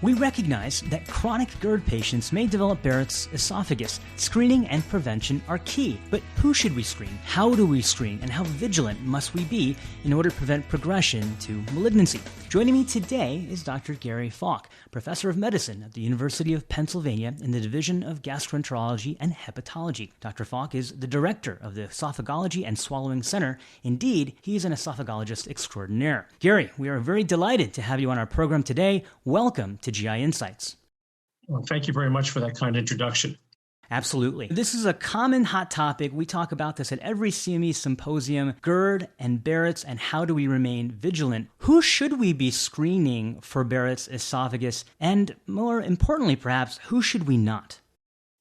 We recognize that chronic GERD patients may develop Barrett's esophagus. Screening and prevention are key. But who should we screen? How do we screen? And how vigilant must we be in order to prevent progression to malignancy? Joining me today is Dr. Gary Falk, professor of medicine at the University of Pennsylvania in the Division of Gastroenterology and Hepatology. Dr. Falk is the director of the Esophagology and Swallowing Center. Indeed, he is an esophagologist extraordinaire. Gary, we are very delighted to have you on our program today. Welcome to GI Insights. Well, thank you very much for that kind introduction. Absolutely. This is a common hot topic. We talk about this at every CME symposium, GERD and Barrett's, and how do we remain vigilant? Who should we be screening for Barrett's esophagus? And more importantly, perhaps, who should we not?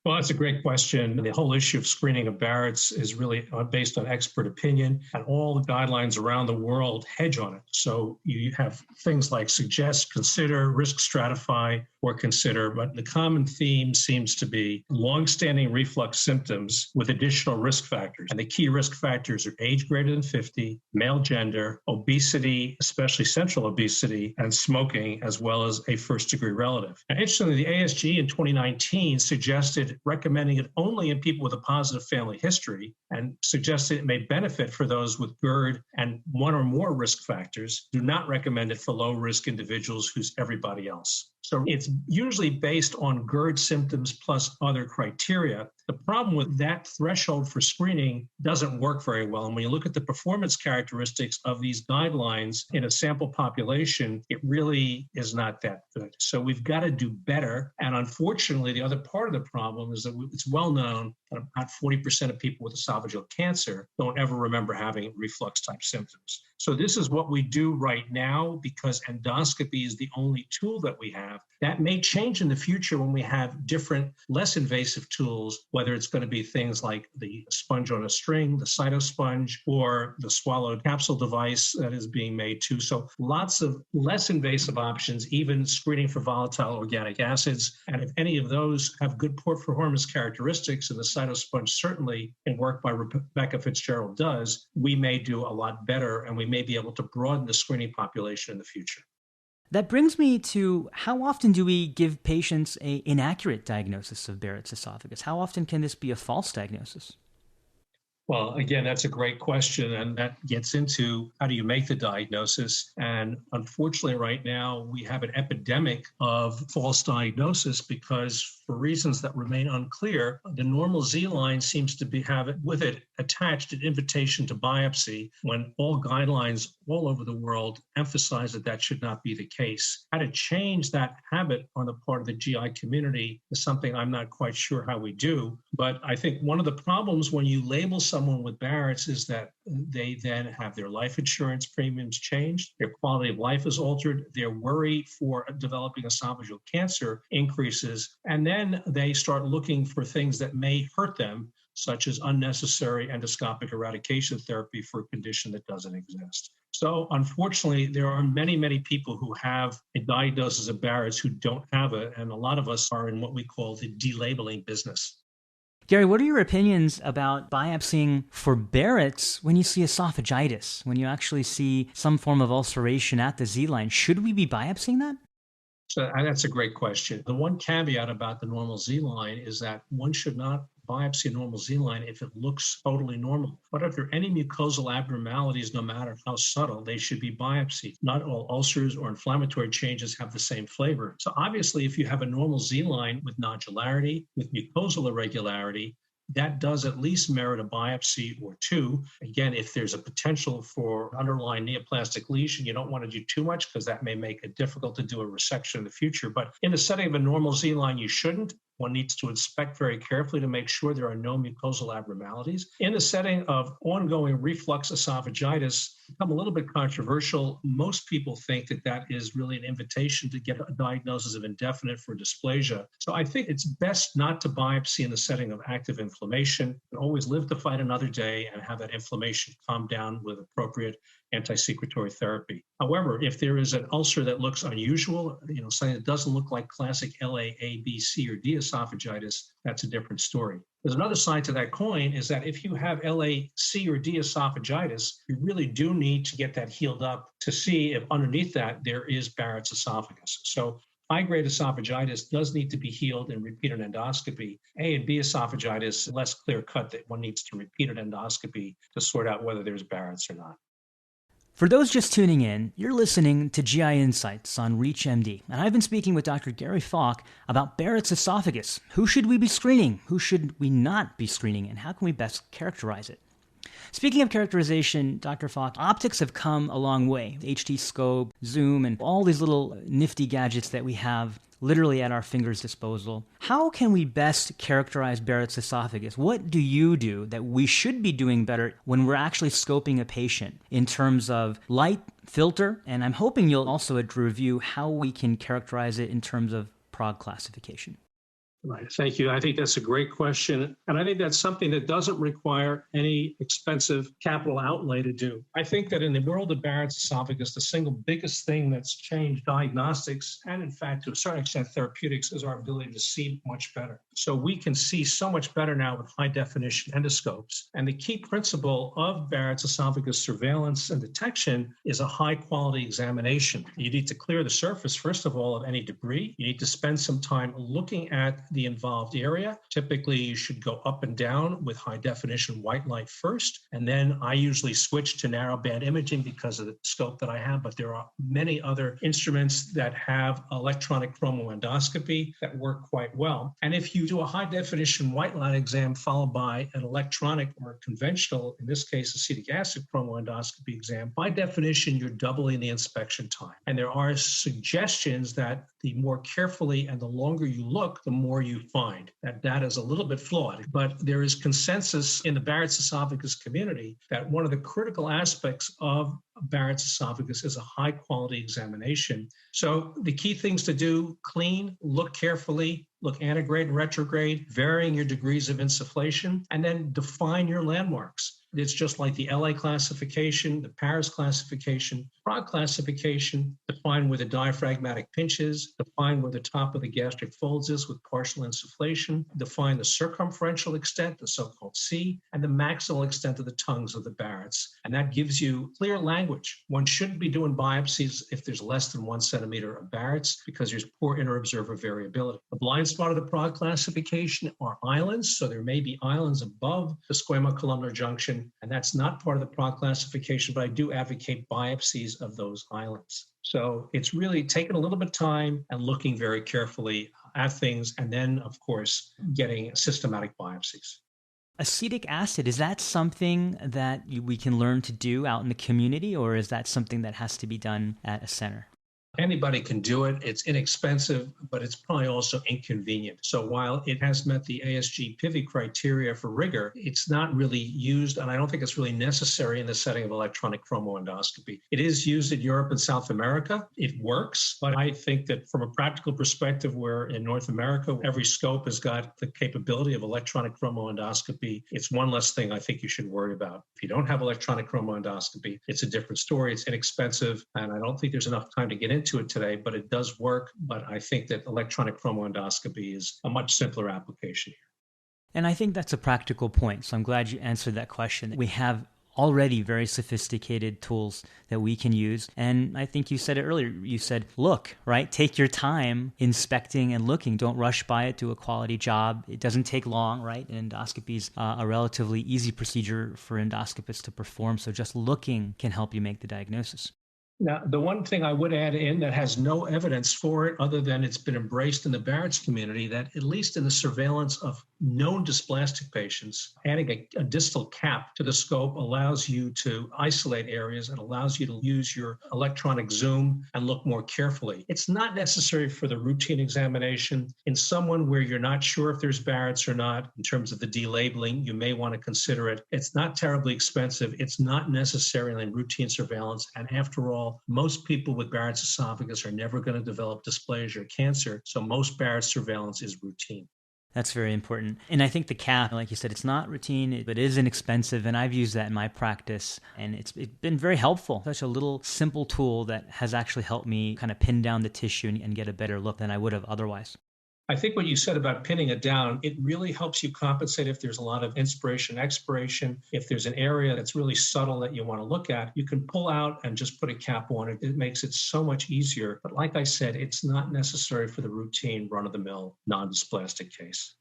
Well, that's a great question. The whole issue of screening of Barrett's is really based on expert opinion, and all the guidelines around the world hedge on it. So you have things like suggest, consider, risk stratify, or consider, but the common theme seems to be longstanding reflux symptoms with additional risk factors. And the key risk factors are age greater than 50, male gender, obesity, especially central obesity, and smoking, as well as a first-degree relative. Now, interestingly, the ASG in 2019 suggested recommending it only in people with a positive family history and suggested it may benefit for those with GERD and one or more risk factors. Do not recommend it for low-risk individuals who's everybody else. So it's usually based on GERD symptoms plus other criteria. The problem with that threshold for screening doesn't work very well. And when you look at the performance characteristics of these guidelines in a sample population, it really is not that good. So we've got to do better. And unfortunately, the other part of the problem is that it's well known that about 40% of people with esophageal cancer don't ever remember having reflux type symptoms. So this is what we do right now because endoscopy is the only tool that we have. That may change in the future when we have different, less invasive tools, whether it's going to be things like the sponge on a string, the cytosponge, or the swallowed capsule device that is being made too. So lots of less invasive options, even screening for volatile organic acids. And if any of those have good performance characteristics, and the cytosponge certainly in work by Rebecca Fitzgerald does, we may do a lot better and we may be able to broaden the screening population in the future. That brings me to how often do we give patients an inaccurate diagnosis of Barrett's esophagus? How often can this be a false diagnosis? Well, again, that's a great question, and that gets into how do you make the diagnosis? And unfortunately, right now, we have an epidemic of false diagnosis because for reasons that remain unclear, the normal Z line seems to have with it attached an invitation to biopsy when all guidelines all over the world emphasize that that should not be the case. How to change that habit on the part of the GI community is something I'm not quite sure how we do. But I think one of the problems when you label someone with Barrett's is that they then have their life insurance premiums changed, their quality of life is altered, their worry for developing esophageal cancer increases, and then they start looking for things that may hurt them, such as unnecessary endoscopic eradication therapy for a condition that doesn't exist. So unfortunately, there are many, many people who have a diagnosis of Barrett's who don't have it, and a lot of us are in what we call the delabeling business. Gary, what are your opinions about biopsying for Barrett's when you see esophagitis, when you actually see some form of ulceration at the Z-line? Should we be biopsying that? So that's a great question. The one caveat about the normal Z-line is that one should not biopsy a normal Z-line if it looks totally normal. But if there are any mucosal abnormalities, no matter how subtle, they should be biopsied. Not all ulcers or inflammatory changes have the same flavor. So obviously, if you have a normal Z-line with nodularity, with mucosal irregularity, that does at least merit a biopsy or two. Again, if there's a potential for underlying neoplastic lesion, you don't want to do too much because that may make it difficult to do a resection in the future. But in the setting of a normal Z-line, you shouldn't. One needs to inspect very carefully to make sure there are no mucosal abnormalities. In the setting of ongoing reflux esophagitis, become a little bit controversial. Most people think that that is really an invitation to get a diagnosis of indefinite for dysplasia. So I think it's best not to biopsy in the setting of active inflammation and always live to fight another day and have that inflammation calm down with appropriate anti-secretory therapy. However, if there is an ulcer that looks unusual, something that doesn't look like classic LA, A, B, C, or D esophagitis, that's a different story. There's another side to that coin is that if you have LA, C, or D esophagitis, you really do need to get that healed up to see if underneath that there is Barrett's esophagus. So High-grade esophagitis does need to be healed in repeated endoscopy. A and B esophagitis, less clear-cut that one needs to repeat an endoscopy to sort out whether there's Barrett's or not. For those just tuning in, you're listening to GI Insights on ReachMD, and I've been speaking with Dr. Gary Falk about Barrett's esophagus. Who should we be screening? Who should we not be screening? And how can we best characterize it? Speaking of characterization, Dr. Falk, optics have come a long way. HD scope, zoom, and all these little nifty gadgets that we have literally at our fingers' disposal. How can we best characterize Barrett's esophagus? What do you do that we should be doing better when we're actually scoping a patient in terms of light, filter, and I'm hoping you'll also review how we can characterize it in terms of prog classification. Right. Thank you. I think that's a great question. And I think that's something that doesn't require any expensive capital outlay to do. I think that in the world of Barrett's esophagus, the single biggest thing that's changed diagnostics and, in fact, to a certain extent, therapeutics is our ability to see much better. So we can see so much better now with high-definition endoscopes. And the key principle of Barrett's esophagus surveillance and detection is a high-quality examination. You need to clear the surface, first of all, of any debris. You need to spend some time looking at the involved area. Typically, you should go up and down with high-definition white light first, and then I usually switch to narrowband imaging because of the scope that I have, but there are many other instruments that have electronic chromoendoscopy that work quite well. And if you do a high-definition white light exam followed by an electronic or conventional, in this case, acetic acid chromoendoscopy exam, by definition, you're doubling the inspection time. And there are suggestions that the more carefully and the longer you look, the more you find. That data is a little bit flawed, but there is consensus in the Barrett's esophagus community that one of the critical aspects of Barrett's esophagus is a high quality examination. So the key things to do: clean, look carefully, look antegrade and retrograde, varying your degrees of insufflation, and then define your landmarks. It's just like the LA classification, the Paris classification, Prague classification, define where the diaphragmatic pinch is, define where the top of the gastric folds is with partial insufflation, define the circumferential extent, the so-called C, and the maximal extent of the tongues of the Barrett's. And that gives you clear language. One shouldn't be doing biopsies if there's less than 1 centimeter of Barrett's because there's poor inter-observer variability. The blind spot of the Prague classification are islands, so there may be islands above the squamocolumnar junction, and that's not part of the Prague classification, but I do advocate biopsies of those islands. So it's really taking a little bit of time and looking very carefully at things, and then, of course, getting systematic biopsies. Acetic acid, is that something that we can learn to do out in the community, or is that something that has to be done at a center? Anybody can do it. It's inexpensive, but it's probably also inconvenient. So while it has met the ASG/PIVI criteria for rigor, it's not really used, and I don't think it's really necessary in the setting of electronic chromoendoscopy. It is used in Europe and South America. It works, but I think that from a practical perspective, where in North America, every scope has got the capability of electronic chromoendoscopy, it's one less thing I think you should worry about. If you don't have electronic chromoendoscopy, it's a different story. It's inexpensive, and I don't think there's enough time to get into it today, but it does work. But I think that electronic chromoendoscopy is a much simpler application here. And I think that's a practical point. So I'm glad you answered that question. We have already very sophisticated tools that we can use. And I think you said it earlier. You said, look, right? Take your time inspecting and looking. Don't rush by it. Do a quality job. It doesn't take long, right? And endoscopy is a relatively easy procedure for endoscopists to perform. So just looking can help you make the diagnosis. Now, the one thing I would add in that has no evidence for it other than it's been embraced in the Barrett's community, that at least in the surveillance of known dysplastic patients, adding a distal cap to the scope allows you to isolate areas and allows you to use your electronic zoom and look more carefully. It's not necessary for the routine examination. In someone where you're not sure if there's Barrett's or not, in terms of the delabeling, you may want to consider it. It's not terribly expensive. It's not necessarily in routine surveillance. And after all, most people with Barrett's esophagus are never going to develop dysplasia or cancer. So most Barrett's surveillance is routine. That's very important. And I think the cap, like you said, it's not routine, but it is inexpensive. And I've used that in my practice. And it's been very helpful. Such a little simple tool that has actually helped me kind of pin down the tissue and get a better look than I would have otherwise. I think what you said about pinning it down, it really helps you compensate if there's a lot of inspiration, expiration. If there's an area that's really subtle that you want to look at, you can pull out and just put a cap on it. It makes it so much easier. But like I said, it's not necessary for the routine run-of-the-mill non-dysplastic case.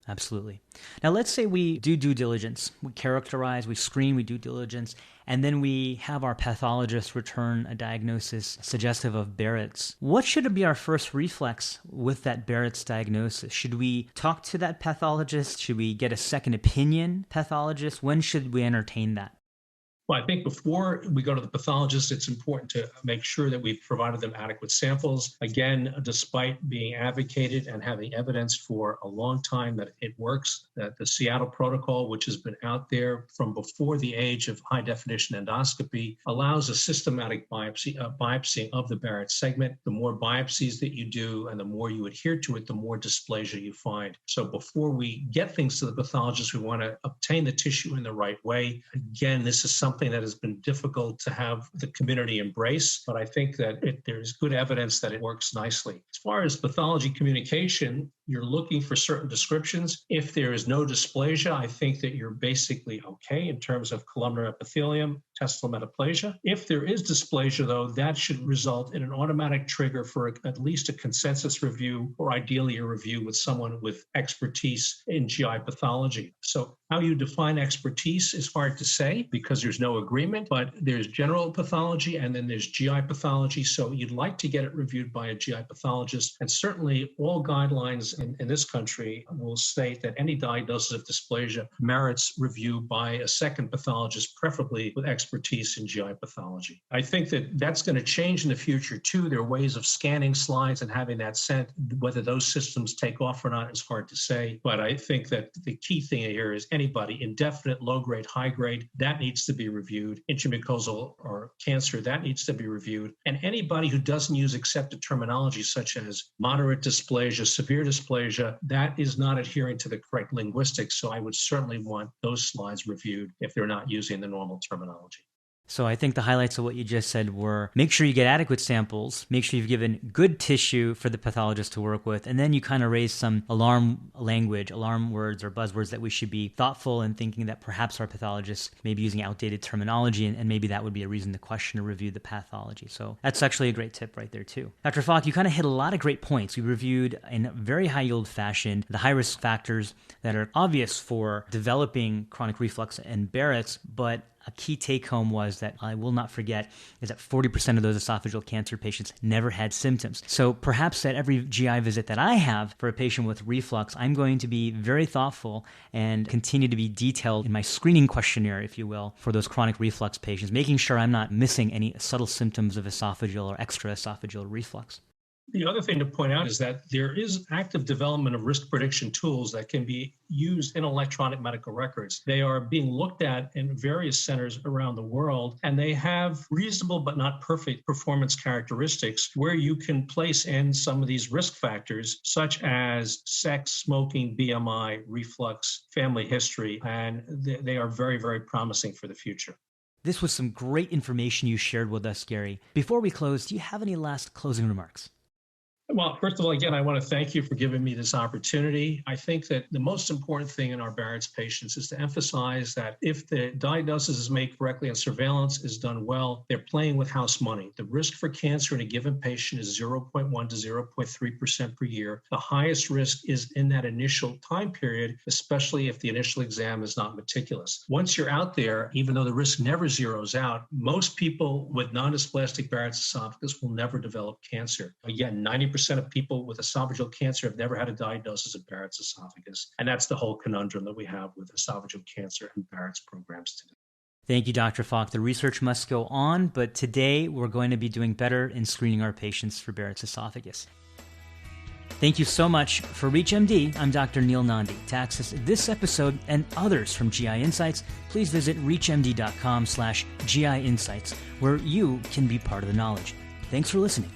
Absolutely. Now, let's say we do due diligence. We characterize, we screen, we do diligence, and then we have our pathologist return a diagnosis suggestive of Barrett's. What should be our first reflex with that Barrett's diagnosis? Should we talk to that pathologist? Should we get a second opinion pathologist? When should we entertain that? Well, I think before we go to the pathologist, it's important to make sure that we've provided them adequate samples. Again, despite being advocated and having evidence for a long time that it works, that the Seattle protocol, which has been out there from before the age of high-definition endoscopy, allows a systematic biopsy of the Barrett segment. The more biopsies that you do and the more you adhere to it, the more dysplasia you find. So before we get things to the pathologist, we want to obtain the tissue in the right way. Again, this is something that has been difficult to have the community embrace, but I think that there's good evidence that it works nicely. As far as pathology communication, you're looking for certain descriptions. If there is no dysplasia, I think that you're basically okay in terms of columnar epithelium, intestinal metaplasia. If there is dysplasia, though, that should result in an automatic trigger for at least a consensus review, or ideally a review with someone with expertise in GI pathology. So how you define expertise is hard to say because there's no agreement, but there's general pathology and then there's GI pathology. So you'd like to get it reviewed by a GI pathologist. And certainly all guidelines in this country will state that any diagnosis of dysplasia merits review by a second pathologist, preferably with expertise in GI pathology. I think that that's going to change in the future too. There are ways of scanning slides and having that sent. Whether those systems take off or not is hard to say. But I think that the key thing here is anybody, indefinite, low grade, high grade, that needs to be reviewed. Intramucosal or cancer, that needs to be reviewed. And anybody who doesn't use accepted terminology such as moderate dysplasia, severe dysplasia, that is not adhering to the correct linguistics. So I would certainly want those slides reviewed if they're not using the normal terminology. So I think the highlights of what you just said were make sure you get adequate samples, make sure you've given good tissue for the pathologist to work with, and then you kind of raise some alarm language, alarm words or buzzwords that we should be thoughtful in thinking that perhaps our pathologist may be using outdated terminology, and maybe that would be a reason to question or review the pathology. So that's actually a great tip right there too. Dr. Falk, you kind of hit a lot of great points. We reviewed in a very high yield fashion the high risk factors that are obvious for developing chronic reflux and Barrett's, but a key take-home was that I will not forget is that 40% of those esophageal cancer patients never had symptoms. So perhaps at every GI visit that I have for a patient with reflux, I'm going to be very thoughtful and continue to be detailed in my screening questionnaire, if you will, for those chronic reflux patients, making sure I'm not missing any subtle symptoms of esophageal or extraesophageal reflux. The other thing to point out is that there is active development of risk prediction tools that can be used in electronic medical records. They are being looked at in various centers around the world, and they have reasonable but not perfect performance characteristics where you can place in some of these risk factors, such as sex, smoking, BMI, reflux, family history, and they are very, very promising for the future. This was some great information you shared with us, Gary. Before we close, do you have any last closing remarks? Well, first of all, again, I want to thank you for giving me this opportunity. I think that the most important thing in our Barrett's patients is to emphasize that if the diagnosis is made correctly and surveillance is done well, they're playing with house money. The risk for cancer in a given patient is 0.1 to 0.3% per year. The highest risk is in that initial time period, especially if the initial exam is not meticulous. Once you're out there, even though the risk never zeroes out, most people with non-dysplastic Barrett's esophagus will never develop cancer. Again, 90% of people with esophageal cancer have never had a diagnosis of Barrett's esophagus. And that's the whole conundrum that we have with esophageal cancer and Barrett's programs today. Thank you, Dr. Falk. The research must go on, but today we're going to be doing better in screening our patients for Barrett's esophagus. Thank you so much. For ReachMD, I'm Dr. Nandi. To access this episode and others from GI Insights, please visit reachmd.com/GI Insights, where you can be part of the knowledge. Thanks for listening.